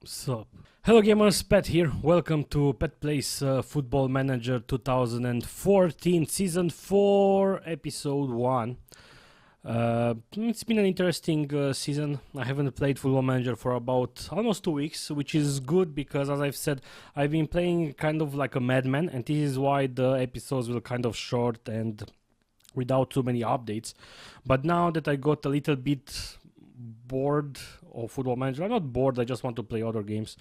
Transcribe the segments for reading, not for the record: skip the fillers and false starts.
So, hello gamers, Pet here. Welcome to Pet Plays Football Manager 2014 Season 4 Episode 1. It's been an interesting season. I haven't played Football Manager for about almost 2 weeks, which is good because, as I've said, I've been playing kind of like a madman, and this is why the episodes will kind of short and without too many updates. But now that I got a little bit bored of Football Manager, I'm not bored, I just want to play other games.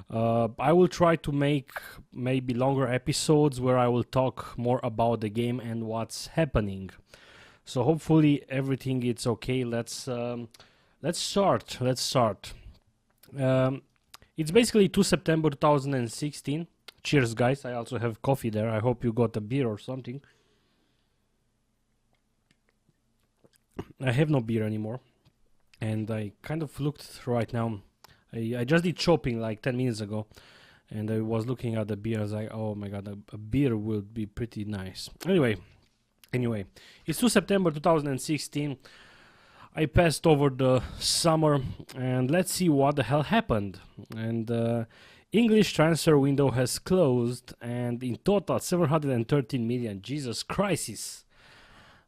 I will try to make maybe longer episodes where I will talk more about the game and what's happening. So hopefully everything is okay. Let's start. It's basically 2 September 2016. Cheers, guys. I also have coffee there. I hope you got a beer or something. I have no beer anymore, and I kind of looked right now. I just did shopping like 10 minutes ago, and I was looking at the beer. I was like, oh my god, a beer will be pretty nice. Anyway, it's 2 September 2016. I passed over the summer, and let's see what the hell happened. And English transfer window has closed, and in total 713 million. Jesus Christ.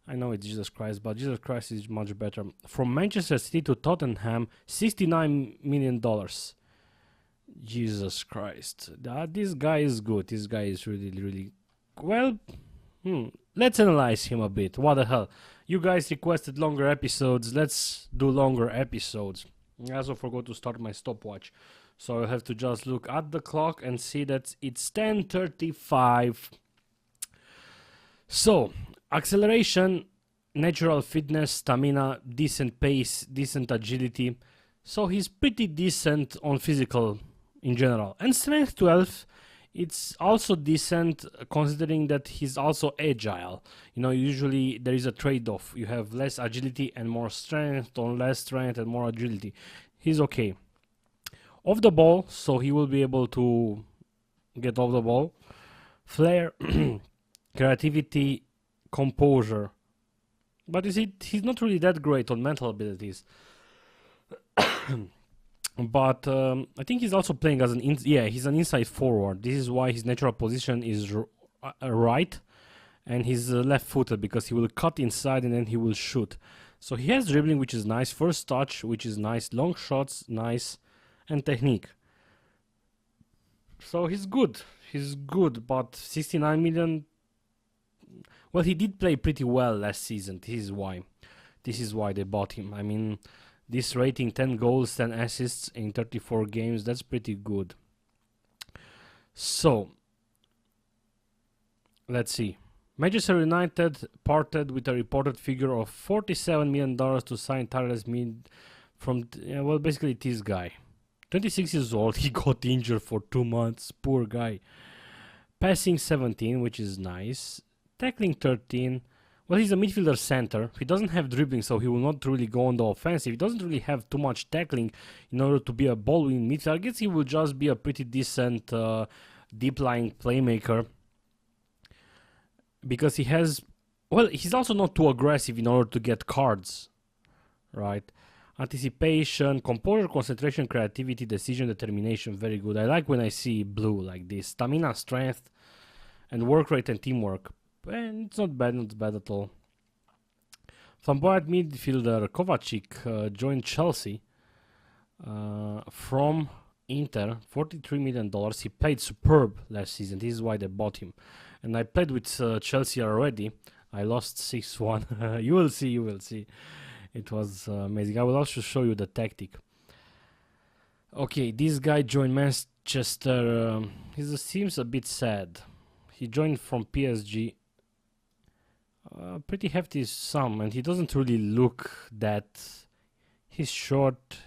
I know it's Jesus Christ, but Jesus Christ is much better. From Manchester City to Tottenham, $69 million. Jesus Christ. This guy is good. This guy is really... Well, let's analyze him a bit. What the hell? You guys requested longer episodes. Let's do longer episodes. I also forgot to start my stopwatch. So I'll have to just look at the clock and see that it's 10:35. So, acceleration, natural fitness, stamina, decent pace, decent agility. So he's pretty decent on physical in general. And strength 12, it's also decent considering that he's also agile. You know, usually there is a trade-off. You have less agility and more strength, or less strength and more agility. He's okay. Off the ball, so he will be able to get off the ball. Flair, creativity, composure. But you see, he's not really that great on mental abilities. But I think he's also playing as he's an inside forward. This is why his natural position is right, and he's left-footed because he will cut inside and then he will shoot. So he has dribbling, which is nice, first touch, which is nice, long shots, nice, and technique. So he's good. He's good, but 69 million. Well, he did play pretty well last season. This is why they bought him. I mean, this rating, 10 goals, 10 assists in 34 games, that's pretty good. So, let's see. Manchester United parted with a reported figure of $47 million to sign Tyrell Mid from, well, basically this guy. 26 years old, he got injured for 2 months, poor guy. Passing 17, which is nice. Tackling 13. Well, he's a midfielder center. He doesn't have dribbling, so he will not really go on the offensive. He doesn't really have too much tackling in order to be a ball-winning midfielder. I guess he will just be a pretty decent deep-lying playmaker. Because he has... Well, he's also not too aggressive in order to get cards. Right? Anticipation, composure, concentration, creativity, decision, determination. Very good. I like when I see blue like this. Stamina, strength, and work rate and teamwork. And it's not bad at all. Flamboyant midfielder Kovacic joined Chelsea from Inter, $43 million. He played superb last season. This is why they bought him. And I played with Chelsea already. I lost 6-1. You will see. It was amazing. I will also show you the tactic. Okay, this guy joined Manchester. He seems a bit sad. He joined from PSG. Pretty hefty sum, and he doesn't really look that. He's short,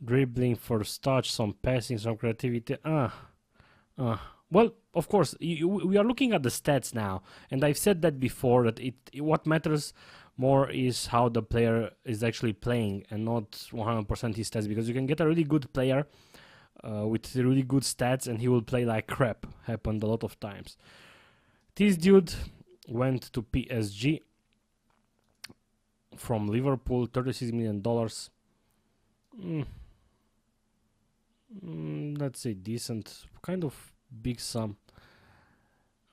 dribbling, first touch, some passing, some creativity. Well, of course, we are looking at the stats now, and I've said that before, that what matters more is how the player is actually playing, and not 100% his stats, because you can get a really good player with really good stats, and he will play like crap. Happened a lot of times. This dude went to PSG from Liverpool, $36 million. let's say decent, kind of big sum.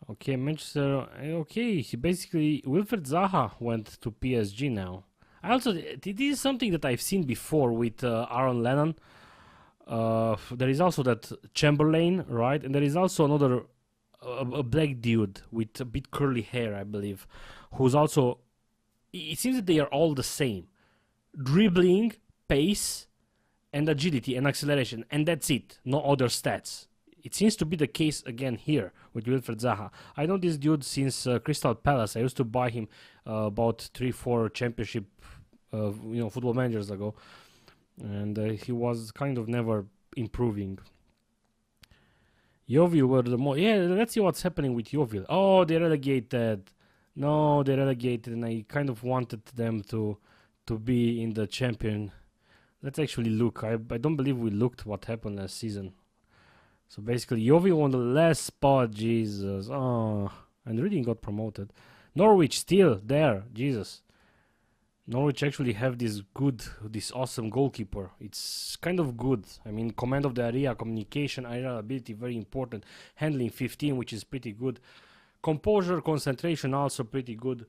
Okay, Manchester. Okay, he basically Wilfred Zaha went to PSG now. I also this is something that I've seen before with Aaron Lennon. There is also that Chamberlain, right? And there is also another a black dude with a bit curly hair, I believe, who's also. It seems that they are all the same: dribbling, pace, and agility and acceleration, and that's it. No other stats. It seems to be the case again here with Wilfred Zaha. I know this dude since Crystal Palace. I used to buy him about 3-4 championship, football managers ago, and he was kind of never improving. Yeovil were the more. Yeah, let's see what's happening with Yeovil. Oh, they relegated. No, they relegated, and I kind of wanted them to be in the champion. Let's actually look. I don't believe we looked what happened last season. So basically, Yeovil won the last spot. Jesus. Oh, and Reading got promoted. Norwich still there. Jesus. Norwich actually have this awesome goalkeeper. It's kind of good. I mean, command of the area, communication, area ability, very important. Handling 15, which is pretty good. Composure, concentration, also pretty good.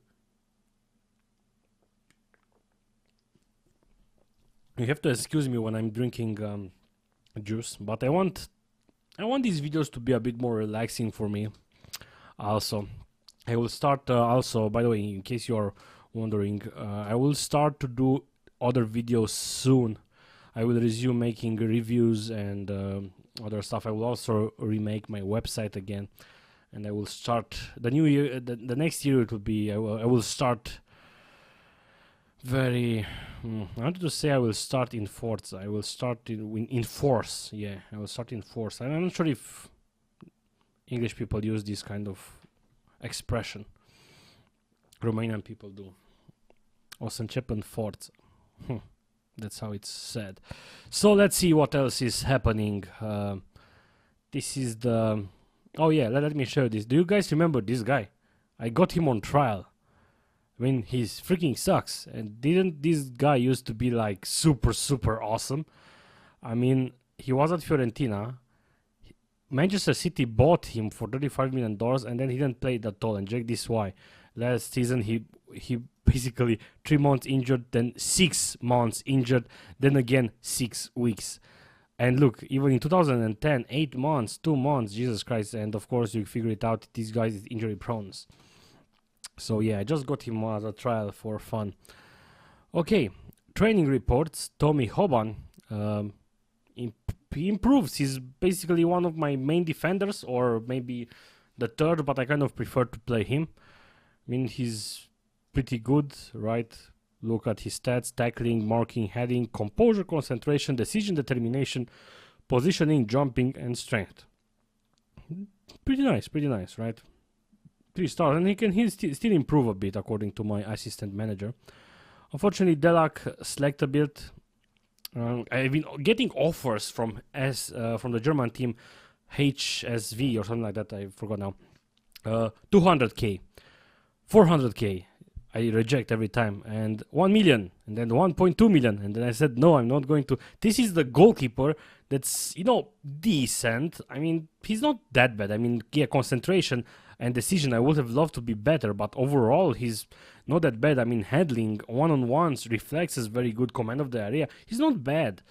You have to excuse me when I'm drinking juice, but I want these videos to be a bit more relaxing for me. Also, I will start also, by the way, in case you're wondering, I will start to do other videos soon. I will resume making reviews and other stuff. I will also remake my website again, and I will start the new year. The next year it will be. I will start very. I wanted to say I will start in Forza. I will start in Force. Yeah, I will start in Force. I'm not sure if English people use this kind of expression. Romanian people do. O să începem Forza. That's how it's said. So let's see what else is happening. This is the... Oh yeah, let me show this. Do you guys remember this guy? I got him on trial. I mean, he freaking sucks. And didn't this guy used to be like super, super awesome? I mean, he was at Fiorentina. Manchester City bought him for $35 million and then he didn't play at all. And check this why. Last season, he basically 3 months injured, then 6 months injured, then again 6 weeks. And look, even in 2010, 8 months, 2 months, Jesus Christ. And of course, you figure it out, this guy is injury prone. So yeah, I just got him as a trial for fun. Okay, training reports. Tommy Hoban he improves. He's basically one of my main defenders, or maybe the third, but I kind of prefer to play him. I mean, he's pretty good, right? Look at his stats: tackling, marking, heading, composure, concentration, decision, determination, positioning, jumping, and strength. Pretty nice, right? 3 stars, and he can still improve a bit according to my assistant manager. Unfortunately, Delac slacked a bit. I've been getting offers from the German team HSV or something like that. I forgot now. 200k, 400k. I reject every time, and 1 million, and then 1.2 million, and then I said no, I'm not going to. This is the goalkeeper that's decent. I mean, he's not that bad. I mean, yeah, concentration and decision, I would have loved to be better, but overall he's not that bad. I mean, handling, one-on-ones, reflexes, very good, command of the area. He's not bad.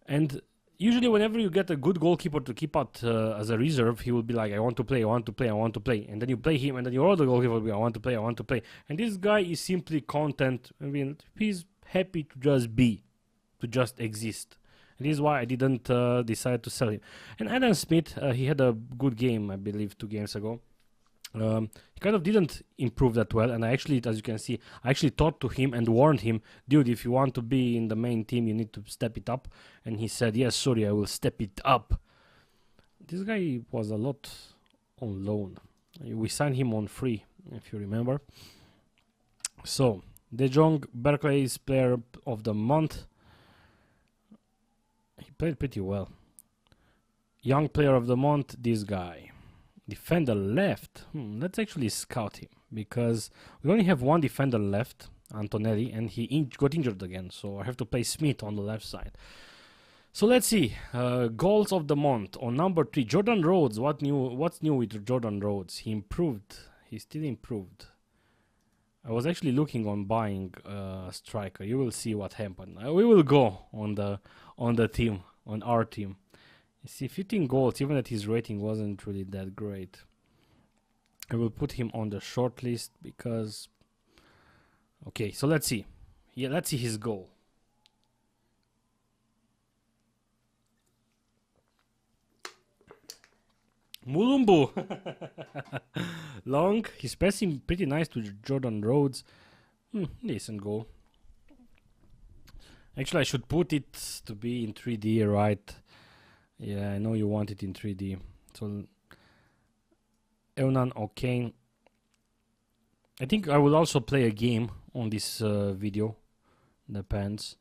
And usually whenever you get a good goalkeeper to keep out as a reserve, he will be like, I want to play. And then you play him, and then your other goalkeeper will be, I want to play. And this guy is simply content. I mean, he's happy to just exist. And this is why I didn't decide to sell him. And Adam Smith, he had a good game, I believe, 2 games ago. He kind of didn't improve that well, and I actually, as you can see, I actually talked to him and warned him, dude, if you want to be in the main team, you need to step it up. And he said, yes, sorry, I will step it up. This guy was a lot on loan. We signed him on free, if you remember. So, De Jong, Berkeley's player of the month. He played pretty well. Young player of the month, this guy. Defender left. Let's actually scout him, because we only have 1 defender left, Antonelli, and he got injured again, so I have to play Smith on the left side. So let's see, goals of the month on number 3, Jordan Rhodes. What's new with Jordan Rhodes? He improved. He still improved. I was actually looking on buying a striker. You will see what happened. We will go on the team, on our team. You see, 15 goals, even that his rating wasn't really that great. I will put him on the short list because... Okay, so let's see. Yeah, let's see his goal. Mulumbu! Long. He's passing pretty nice to Jordan Rhodes. Decent goal. Actually, I should put it to be in 3D, right? Yeah, I know you want it in 3D. So, Eunan O'Kane. I think I will also play a game on this video. Depends.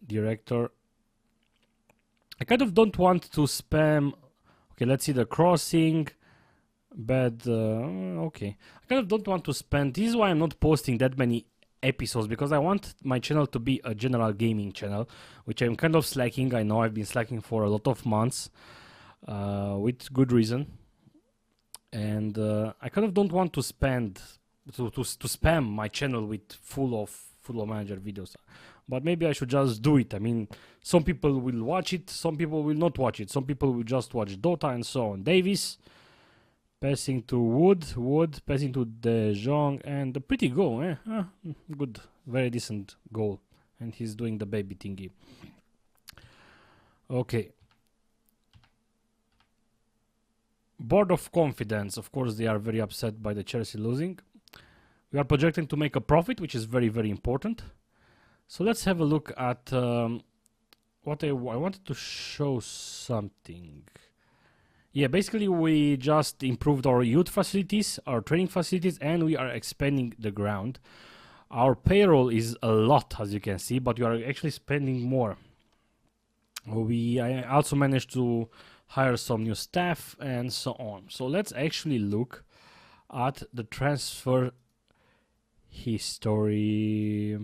Director. I kind of don't want to spam... Okay, let's see the crossing. Bad. Okay. I kind of don't want to spend... This is why I'm not posting that many episodes, because I want my channel to be a general gaming channel, which I'm kind of slacking. I know I've been slacking for a lot of months, with good reason. And I kind of don't want to spend... to spam my channel with full of Football Manager videos. But maybe I should just do it. I mean, some people will watch it, some people will not watch it. Some people will just watch Dota and so on. Davis, passing to Wood, passing to De Jong, and a pretty goal, good, very decent goal. And he's doing the baby thingy. Okay. Board of Confidence, of course, they are very upset by the Chelsea losing. We are projecting to make a profit, which is very, very important. So let's have a look at what I wanted to show something. Yeah, basically we just improved our youth facilities, our training facilities, and we are expanding the ground. Our payroll is a lot, as you can see, but we are actually spending more. I also managed to hire some new staff and so on. So let's actually look at the transfer history.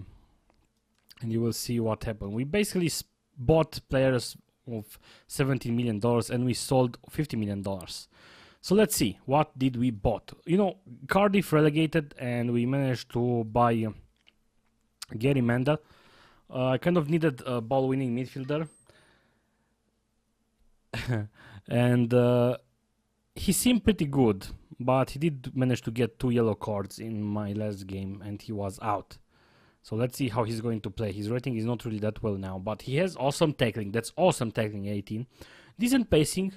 And you will see what happened. We basically bought players of $17 million and we sold $50 million. So let's see, what did we bought? You know, Cardiff relegated and we managed to buy Gary Manda. I kind of needed a ball-winning midfielder. And he seemed pretty good, but he did manage to get 2 yellow cards in my last game and he was out. So let's see how he's going to play. His rating is not really that well now, but he has awesome tackling. That's awesome tackling, 18. Decent pacing,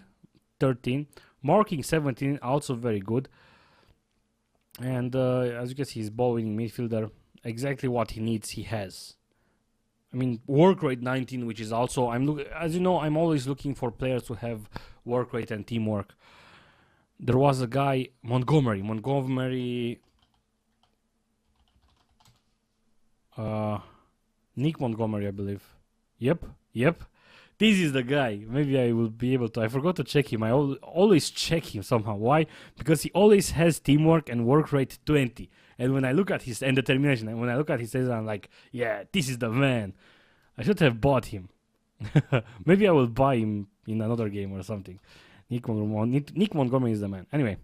13. Marking, 17, also very good. And as you can see, he's ball-winning midfielder. Exactly what he needs, he has. I mean, work rate 19, which is also... as you know, I'm always looking for players who have work rate and teamwork. There was a guy, Montgomery. Nick Montgomery, I believe. Yep. This is the guy. Maybe I will be able to. I forgot to check him. I always check him somehow. Why? Because he always has teamwork and work rate 20. And when I look at his and determination, and when I look at his stats, I'm like, yeah, this is the man. I should have bought him. Maybe I will buy him in another game or something. Nick Montgomery is the man. Anyway.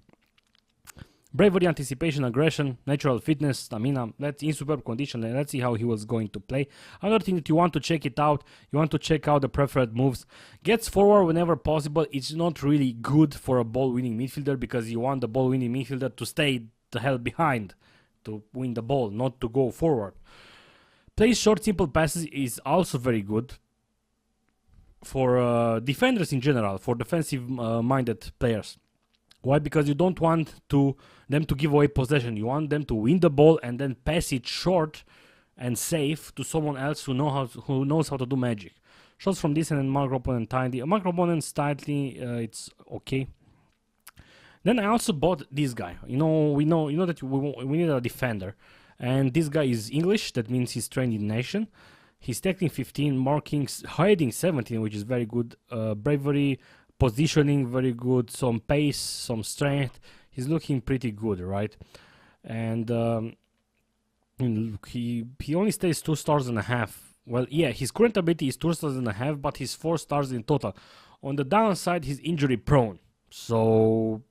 Bravery, anticipation, aggression, natural fitness, stamina. That's in superb condition, and let's see how he was going to play. Another thing that you want to check it out, you want to check out the preferred moves. Gets forward whenever possible. It's not really good for a ball-winning midfielder because you want the ball-winning midfielder to stay the hell behind to win the ball, not to go forward. Plays short, simple passes is also very good for defenders in general, for defensive-minded players. Why? Because you don't want them to give away possession. You want them to win the ball and then pass it short and safe to someone else who knows how to do magic. Shots from distance and mark opponent tightly. Mark opponent tightly, it's okay. Then I also bought this guy. You know that we need a defender, and this guy is English. That means he's trained in nation. He's tackling 15, marking, hiding 17, which is very good. Bravery. Positioning very good, some pace, some strength. He's looking pretty good, right? And he only stays 2.5 stars, well, yeah, his current ability is 2 stars and a half, but he's 4 stars in total. On the downside, he's injury prone. So,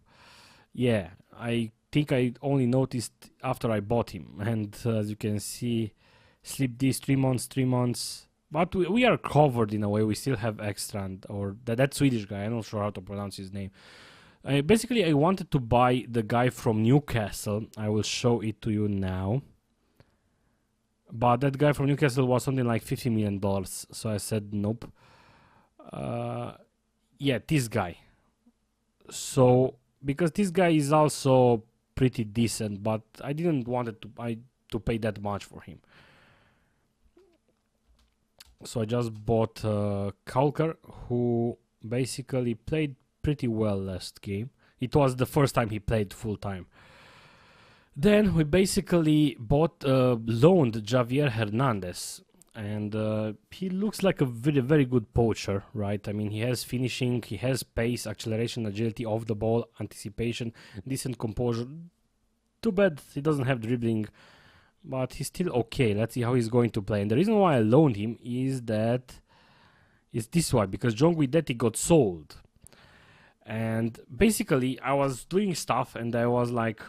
yeah, I think I only noticed after I bought him. And as you can see, sleep this 3 months, 3 months. But we are covered in a way. We still have Extrand, or that Swedish guy. I'm not sure how to pronounce his name. Basically, I wanted to buy the guy from Newcastle. I will show it to you now. But that guy from Newcastle was something like $50 million. So I said, nope. Yeah, this guy. So, because this guy is also pretty decent, but I didn't want to pay that much for him. So I just bought Kalkar, who basically played pretty well last game. It was the first time he played full time. Then we basically loaned Javier Hernandez, and he looks like a very, very good poacher, right? I mean, he has finishing, he has pace, acceleration, agility off the ball, anticipation, decent composure. Too bad he doesn't have dribbling, but he's still okay. Let's see how he's going to play. And the reason why I loaned him is this why, because John Guidetti got sold. And basically, I was doing stuff, and I was like,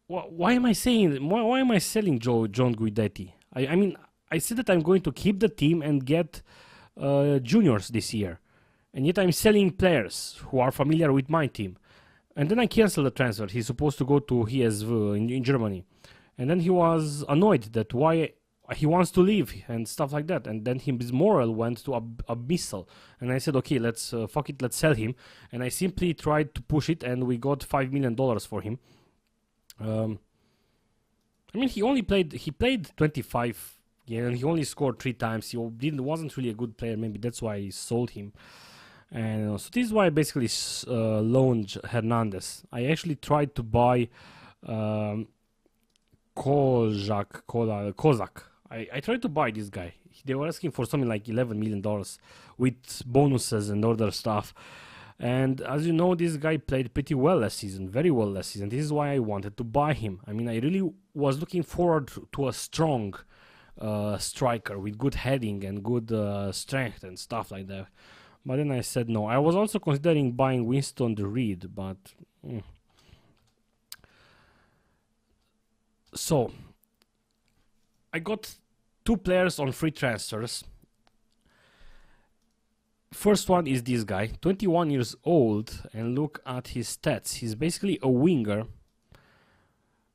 why am I selling John Guidetti? I mean, I said that I'm going to keep the team and get juniors this year. And yet I'm selling players who are familiar with my team. And then I canceled the transfer. He's supposed to go to HSV in Germany. And then he was annoyed that why he wants to leave and stuff like that. And then his morale went to abyssal. And I said, okay, let's fuck it, let's sell him. And I simply tried to push it, and we got $5 million for him. I mean, he played 25, yeah, and he only scored 3 times. He wasn't really a good player. Maybe that's why I sold him. And so this is why I basically loaned Hernandez. I actually tried to buy Kozak. I tried to buy this guy. They were asking for something like $11 million with bonuses and other stuff. And as you know, this guy played pretty well last season, very well last season. This is why I wanted to buy him. I mean, I really was looking forward to a strong striker with good heading and good strength and stuff like that. But then I said no. I was also considering buying Winston the Reed, but... So, I got 2 players on free transfers. First one is this guy, 21 years old, and look at his stats. He's basically a winger.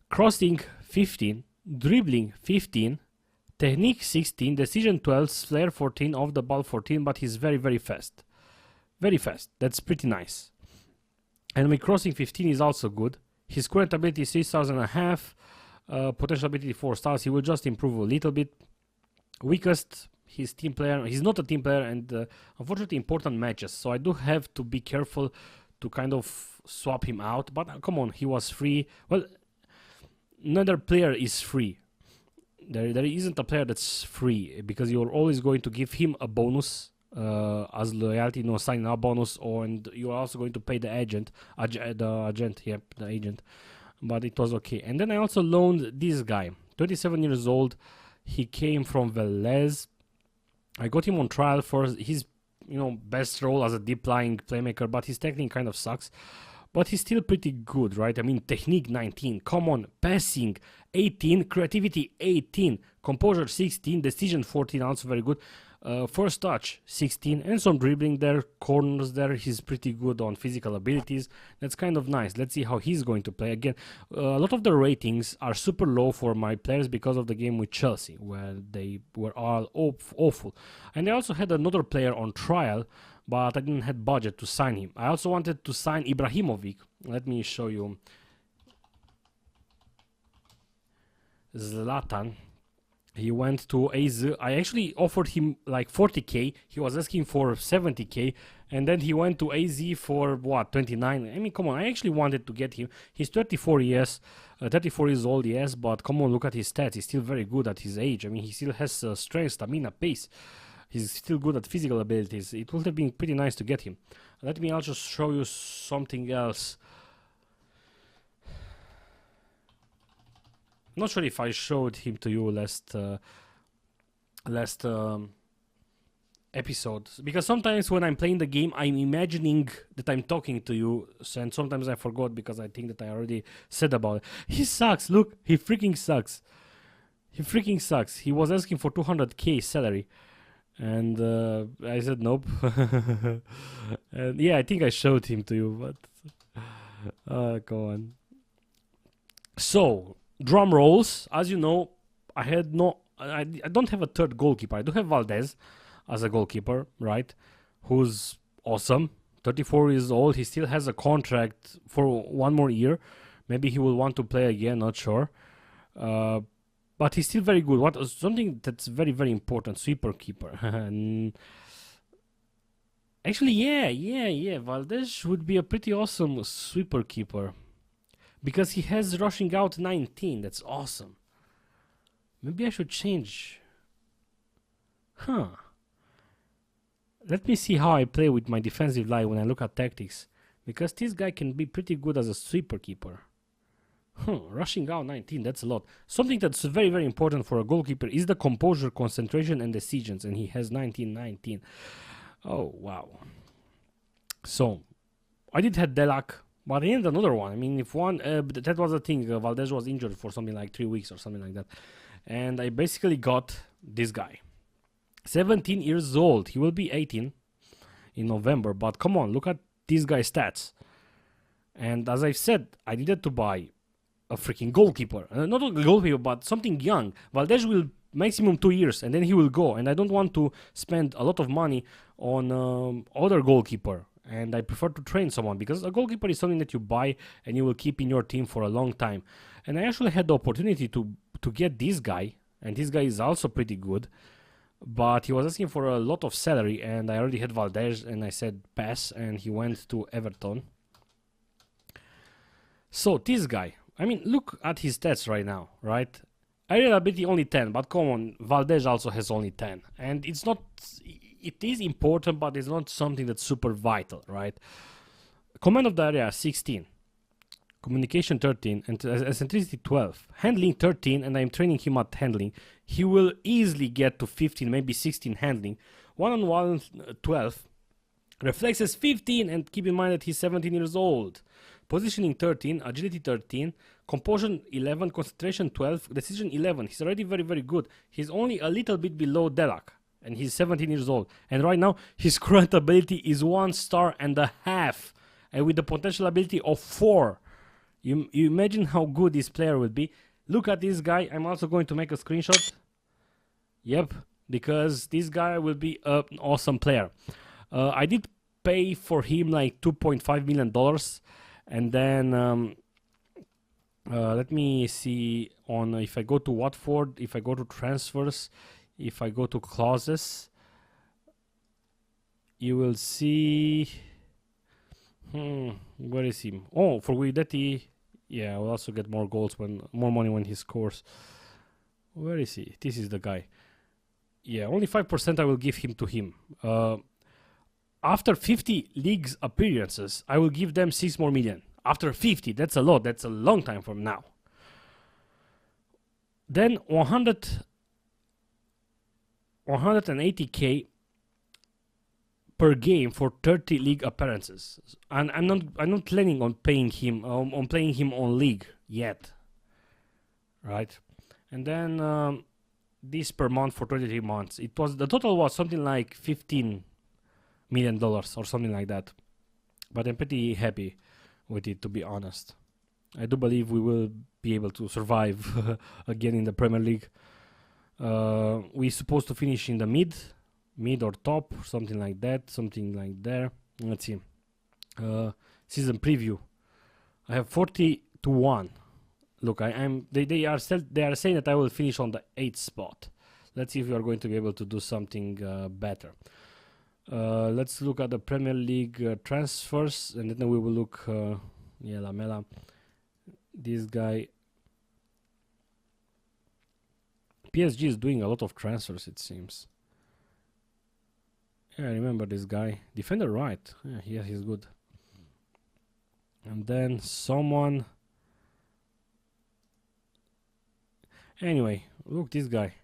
Crossing 15, dribbling 15, technique 16, decision 12, flair 14, off the ball 14, but he's very, very fast. Very fast. That's pretty nice. And with crossing 15 is also good. His current ability is 3 stars and a half. Potential ability 4 stars. He will just improve a little bit. Weakest, he's team player. He's not a team player, and unfortunately important matches. So I do have to be careful to kind of swap him out. But come on, he was free. Well, neither player is free. There isn't a player that's free, because you're always going to give him a bonus as loyalty, no signing up bonus, and you're also going to pay the agent. The agent. But it was okay. And then I also loaned this guy, 27 years old. He came from Velez. I got him on trial for his, best role as a deep lying playmaker, but his technique kind of sucks. But he's still pretty good, right? I mean, technique 19, come on, passing 18, creativity 18, composure 16, decision 14, also very good. First touch 16, and some dribbling there, corners there. He's pretty good on physical abilities. That's kind of nice. Let's see how he's going to play. Again, a lot of the ratings are super low for my players because of the game with Chelsea, where they were all awful. And I also had another player on trial, but I didn't have budget to sign him. I also wanted to sign Ibrahimovic. Let me show you. Zlatan. He went to AZ. I actually offered him like 40k. He was asking for 70k, and then he went to AZ for what, 29. I mean, come on. I actually wanted to get him. He's 34 years old, yes, but come on, look at his stats. He's still very good at his age. I mean, he still has strength, stamina, pace. He's still good at physical abilities. It would have been pretty nice to get him. Let me also show you something else. Not sure if I showed him to you last episode, because sometimes when I'm playing the game, I'm imagining that I'm talking to you, and sometimes I forgot because I think that I already said about it. He sucks. Look, he freaking sucks. He freaking sucks. He was asking for 200k salary, and I said nope. And yeah, I think I showed him to you, but go on. So drum rolls. As you know, I don't have a third goalkeeper. I do have Valdez as a goalkeeper, right? Who's awesome. 34 years old. He still has a contract for 1 more year. Maybe he will want to play again. Not sure. But he's still very good. Something that's very, very important, sweeper keeper. Actually, yeah. Valdez would be a pretty awesome sweeper keeper. Because he has rushing out 19. That's awesome. Maybe I should change. Huh. Let me see how I play with my defensive line when I look at tactics. Because this guy can be pretty good as a sweeper keeper. Rushing out 19, that's a lot. Something that's very, very important for a goalkeeper is the composure, concentration, and decisions. And he has 19. Oh, wow. So, I did have Delac, but I need another one. I mean, if one... that was the thing. Valdez was injured for something like 3 weeks or something like that. And I basically got this guy. 17 years old. He will be 18 in November. But come on, look at this guy's stats. And as I've said, I needed to buy a freaking goalkeeper. Not a goalkeeper, but something young. Valdez will maximum 2 years, and then he will go. And I don't want to spend a lot of money on other goalkeeper. And I prefer to train someone, because a goalkeeper is something that you buy and you will keep in your team for a long time. And I actually had the opportunity to get this guy, and this guy is also pretty good. But he was asking for a lot of salary, and I already had Valdez, and I said pass, and he went to Everton. So this guy, I mean, look at his stats right now, right? Aerial ability only 10, but come on, Valdez also has only 10. And it's not, it is important, but it's not something that's super vital, right? Command of the area 16. Communication 13 and eccentricity 12. Handling 13, and I'm training him at handling. He will easily get to 15, maybe 16 handling. 1-on-1 12. Reflexes 15, and keep in mind that he's 17 years old. Positioning 13, agility 13, composure 11, concentration 12, decision 11. He's already very, very good. He's only a little bit below Delac, and he's 17 years old. And right now, his current ability is 1.5 stars, and with the potential ability of 4. You imagine how good this player will be. Look at this guy. I'm also going to make a screenshot. Yep, because this guy will be an awesome player. I did pay for him like $2.5 million. And then let me see on if I go to Watford, if I go to transfers, if I go to clauses, you will see. Where is he? Oh, for Guidetti, yeah, I will also get more goals more money when he scores. Where is he? This is the guy. Yeah, only 5% I will give him to him. After 50 leagues appearances, I will give them 6 more million. After 50, that's a lot. That's a long time from now. Then 180k per game for 30 league appearances, and I'm not planning on paying him on playing him on league yet, right? And then this per month for 23 months. The total was something like $15 million or something like that. But I'm pretty happy with it, to be honest. I do believe we will be able to survive again in the Premier League. We're supposed to finish in the mid or top, something like that, something like there. Let's see. Season preview. I have 40-1. Look, they are saying that I will finish on the 8th spot. Let's see if we are going to be able to do something better. Let's look at the Premier League transfers, and then we will look. Lamela, this guy. PSG is doing a lot of transfers, it seems. Yeah, I remember this guy. Defender right. Yeah, he's good. And then someone. Anyway, look, this guy.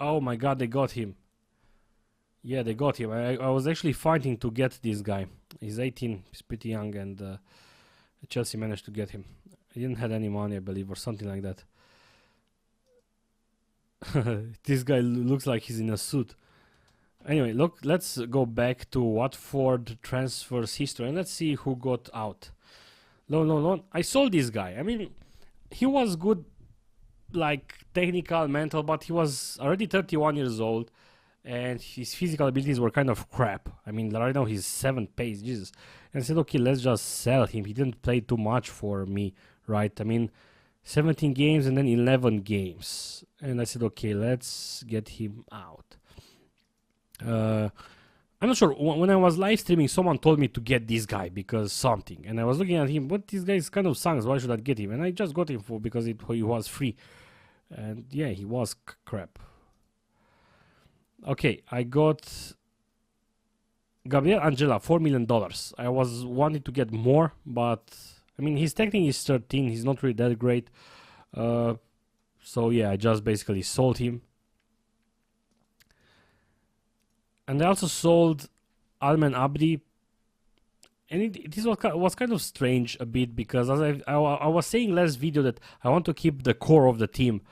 Oh my god, they got him. Yeah, they got him. I was actually fighting to get this guy. He's 18, he's pretty young, and Chelsea managed to get him. He didn't have any money, I believe, or something like that. This guy looks like he's in a suit. Anyway, look, let's go back to Watford transfers history and let's see who got out. Loan. I sold this guy. I mean, he was good, like technical, mental, but he was already 31 years old and his physical abilities were kind of crap. I mean, right now he's 7th pace, Jesus. And I said, okay, let's just sell him. He didn't play too much for me, right? I mean, 17 games and then 11 games. And I said, okay, let's get him out. I'm not sure. When I was live streaming, someone told me to get this guy because something. And I was looking at him, but this guy is kind of sucks. Why should I get him? And I just got him because he was free. And yeah, he was crap. Okay, I got Gabriel Angela, $4 million. I was wanting to get more, but I mean, his technique is 13. He's not really that great. So yeah, I just basically sold him. And I also sold Alman Abdi. And this was kind of strange a bit because as I was saying last video that I want to keep the core of the team.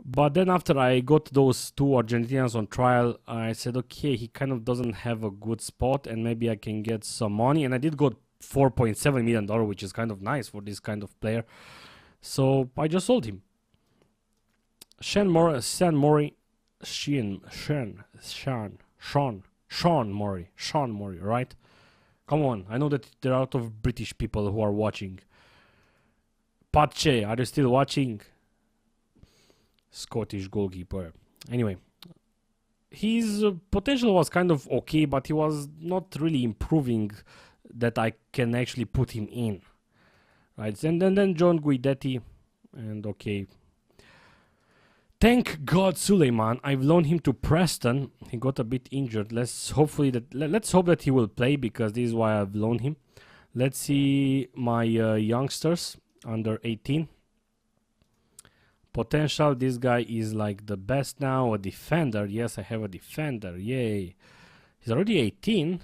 But then after I got those 2 Argentinians on trial, I said, okay, he kind of doesn't have a good spot and maybe I can get some money. And I did got $4.7 million, which is kind of nice for this kind of player. So I just sold him. Sean Murray, right? Come on, I know that there are a lot of British people who are watching. Pache, are you still watching? Scottish goalkeeper. Anyway, his potential was kind of okay, but he was not really improving that I can actually put him in. Right, and then John Guidetti, and okay. Thank God Suleiman, I've loaned him to Preston. He got a bit injured. Let's hope that he will play because this is why I've loaned him. Let's see my youngsters under 18. Potential, this guy is like the best now, a defender. Yes, I have a defender. Yay. He's already 18.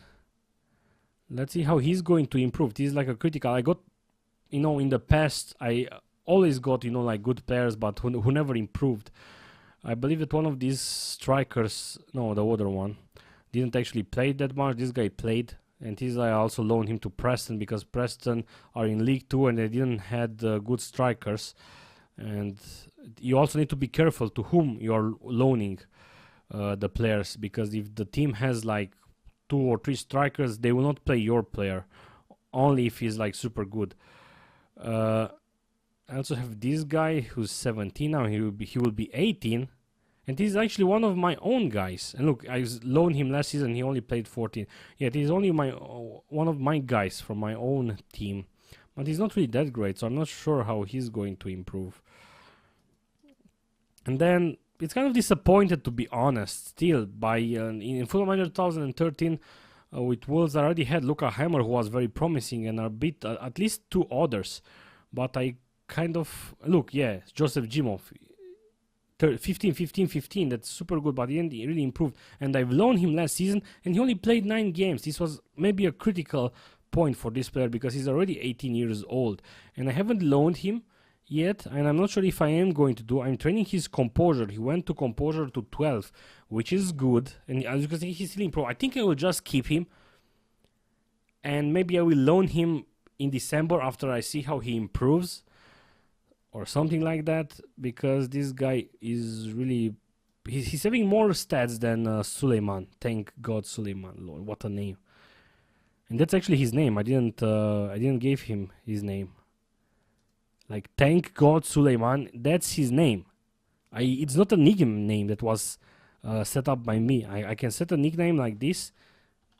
Let's see how he's going to improve. This is like a critical. I got, in the past, I always got, like good players, but who never improved. I believe that one of these strikers, no, the other one, didn't actually play that much. This guy played, and this I also loaned him to Preston because Preston are in League 2 and they didn't had good strikers. And you also need to be careful to whom you're loaning the players, because if the team has like 2 or 3 strikers, they will not play your player, only if he's like super good. I also have this guy who's 17 now. He will be 18, and this is actually one of my own guys. And look, I loaned him last season. He only played 14. Yeah, he's only one of my guys from my own team, but he's not really that great. So I'm not sure how he's going to improve. And then it's kind of disappointed, to be honest. Still, in Football Manager 2013. With Wolves, I already had Luka Hammer, who was very promising, and I beat at least 2 others. But I kind of... Look, yeah, Joseph Jimov. 15, that's super good, but he didn't really improve. And I've loaned him last season, and he only played 9 games. This was maybe a critical point for this player, because he's already 18 years old. And I haven't loaned him yet, and I'm not sure if I am going to do. I'm training his composure. He went to composure to 12, which is good, and as you can see, he's still improved. I think I will just keep him, and maybe I will loan him in December after I see how he improves, or something like that, because this guy is really... He's having more stats than Suleiman. Thank God Suleiman. Lord, what a name. And that's actually his name. I didn't give him his name. Like, thank God Suleiman, that's his name. It's not a nickname name that was set up by me. I can set a nickname like this,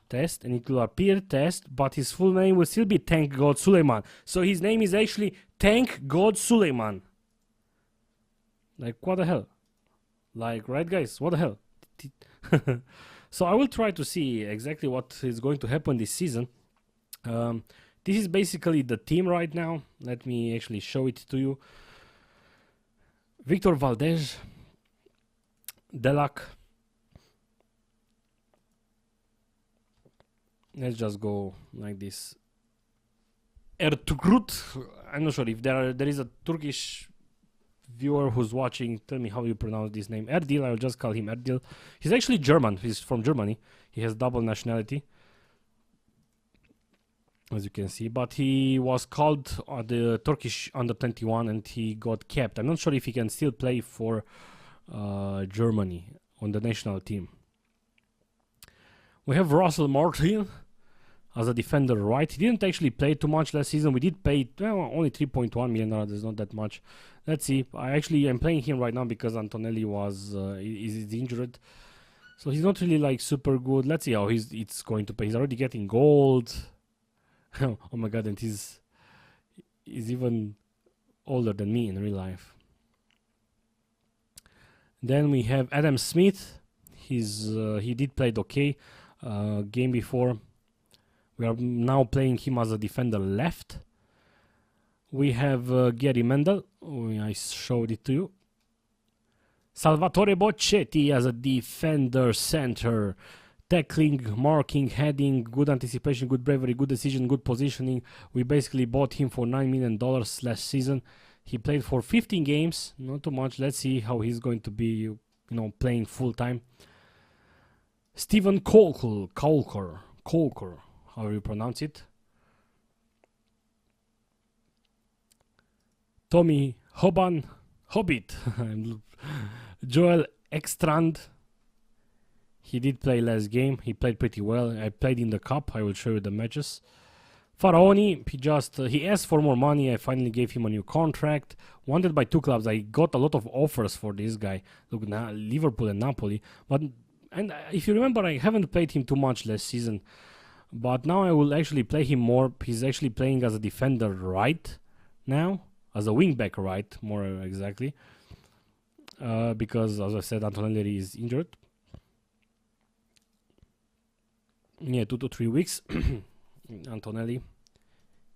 test, and it will appear test, but his full name will still be Thank God Suleiman. So his name is actually Thank God Suleiman. Like, what the hell? Like, right guys, what the hell? So I will try to see exactly what is going to happen this season. This is basically the team right now. Let me actually show it to you. Victor Valdez, Delak. Let's just go like this. Ertugrut. I'm not sure if there is a Turkish viewer who's watching. Tell me how you pronounce this name. Erdil. I'll just call him Erdil. He's actually German. He's from Germany. He has double nationality, as you can see. But he was called the Turkish under-21 and he got kept. I'm not sure if he can still play for Germany on the national team. We have Russell Martin as a defender, right? He didn't actually play too much last season. We did pay only $3.1 million. There's not that much. Let's see. I'm playing him right now because Antonelli is injured, so he's not really like super good. Let's see how it's going to pay. He's already getting gold. Oh my god! And he's even older than me in real life. Then we have Adam Smith. He did play okay game before. We are now playing him as a defender left. We have Gary Mendel. I showed it to you. Salvatore Boccetti as a defender center. Tackling, marking, heading, good anticipation, good bravery, good decision, good positioning. We basically bought him for $9 million last season. He played for 15 games, not too much. Let's see how he's going to be, playing full time. Stephen Colker, how do you pronounce it? Tommy Hobbit, Joel Ekstrand. He did play last game. He played pretty well. I played in the cup. I will show you the matches. Faraoni, he asked for more money. I finally gave him a new contract. Wanted by 2 clubs. I got a lot of offers for this guy. Look, Liverpool and Napoli. And if you remember, I haven't played him too much last season. But now I will actually play him more. He's actually playing as a defender right now. As a wingback right, more exactly. Because, as I said, Antonelli is injured. Yeah, 2 to 3 weeks. Antonelli.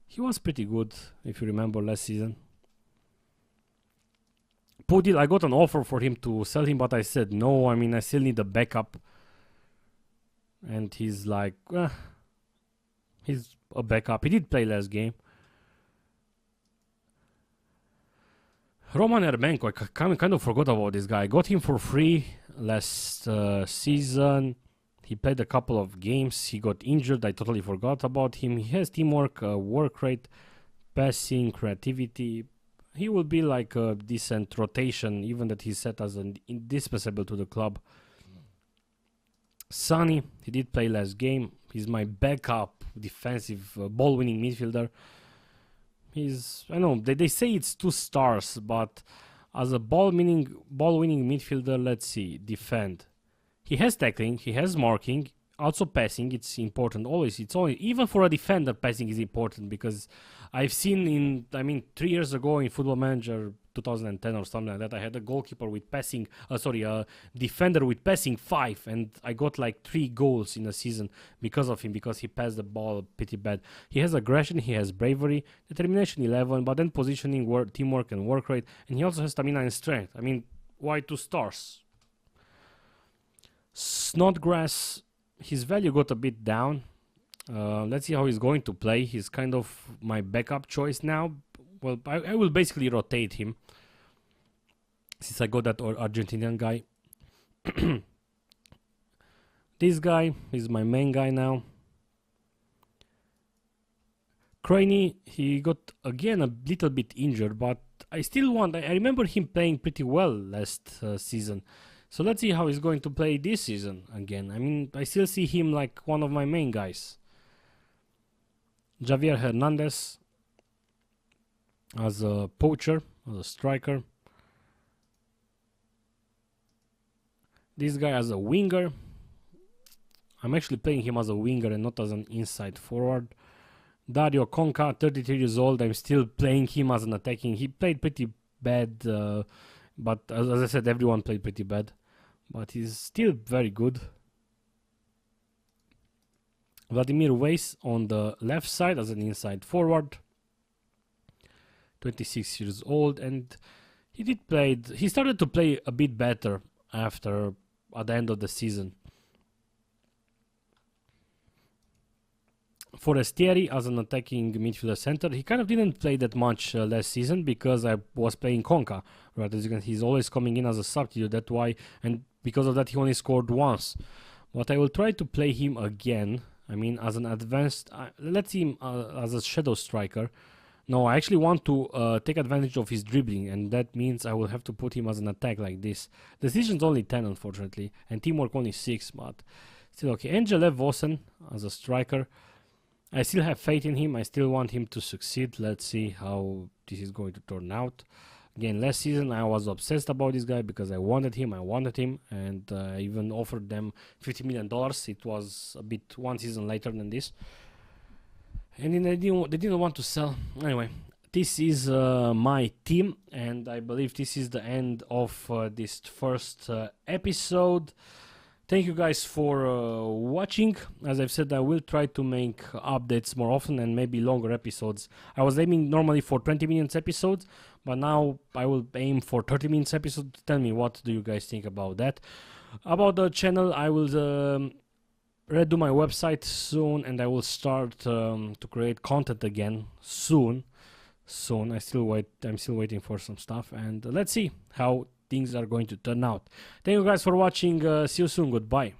He was pretty good, if you remember, last season. Pudil, I got an offer for him to sell him, but I said no. I mean, I still need a backup. And he's like, he's a backup. He did play last game. Roman Erbenko, I kind of forgot about this guy. I got him for free last season. He played a couple of games. He got injured. I totally forgot about him. He has teamwork, work rate, passing, creativity. He will be like a decent rotation, even that he's set as an indispensable to the club. Sonny, he did play last game. He's my backup defensive ball-winning midfielder. I know they say it's 2 stars, but as a ball-winning midfielder, let's see, defend. He has tackling, he has marking, also passing. It's important always. Even for a defender, passing is important because I've seen 3 years ago in Football Manager 2010 or something like that, I had a goalkeeper with passing, a defender with passing 5, and I got like 3 goals in a season because of him, because he passed the ball pretty bad. He has aggression, he has bravery, determination 11, but then positioning, teamwork and work rate, and he also has stamina and strength. I mean, why 2 stars? Snodgrass, his value got a bit down. Let's see how he's going to play. He's kind of my backup choice now. Well, I will basically rotate him since I got that Argentinian guy. This guy is my main guy now. Craney, he got again a little bit injured, but I remember him playing pretty well last season. So let's see how he's going to play this season again. I mean, I still see him like one of my main guys. Javier Hernandez as a poacher, as a striker. This guy as a winger. I'm actually playing him as a winger and not as an inside forward. Dario Conca, 33 years old. I'm still playing him as an attacking. He played pretty bad, but as I said, everyone played pretty bad. But he's still very good. Vladimir Weiss on the left side as an inside forward. 26 years old, and he started to play a bit better after at the end of the season. Forestieri as an attacking midfielder center. He kind of didn't play that much last season because I was playing Conca. Right, as you can see, he's always coming in as a substitute. That's why, and because of that, he only scored once. But I will try to play him again. I mean, as an advanced. Let's see him as a shadow striker. No, I actually want to take advantage of his dribbling, and that means I will have to put him as an attack like this. Decision's only 10, unfortunately, and teamwork only 6, but still okay. Angelev Vosen as a striker. I still have faith in him. I still want him to succeed. Let's see how this is going to turn out. Again, last season I was obsessed about this guy because I wanted him, and I even offered them $50 million. It was a bit one season later than this. And then they didn't want to sell. Anyway, this is my team, and I believe this is the end of this first episode. Thank you guys for watching. As I've said, I will try to make updates more often and maybe longer episodes. I was aiming normally for 20 minutes episodes, but now I will aim for 30 minutes episodes. Tell me, what do you guys think about that? About the channel, I will redo my website soon, and I will start to create content again soon. I'm still waiting for some stuff, and let's see how things are going to turn out. Thank you guys for watching. See you soon. Goodbye.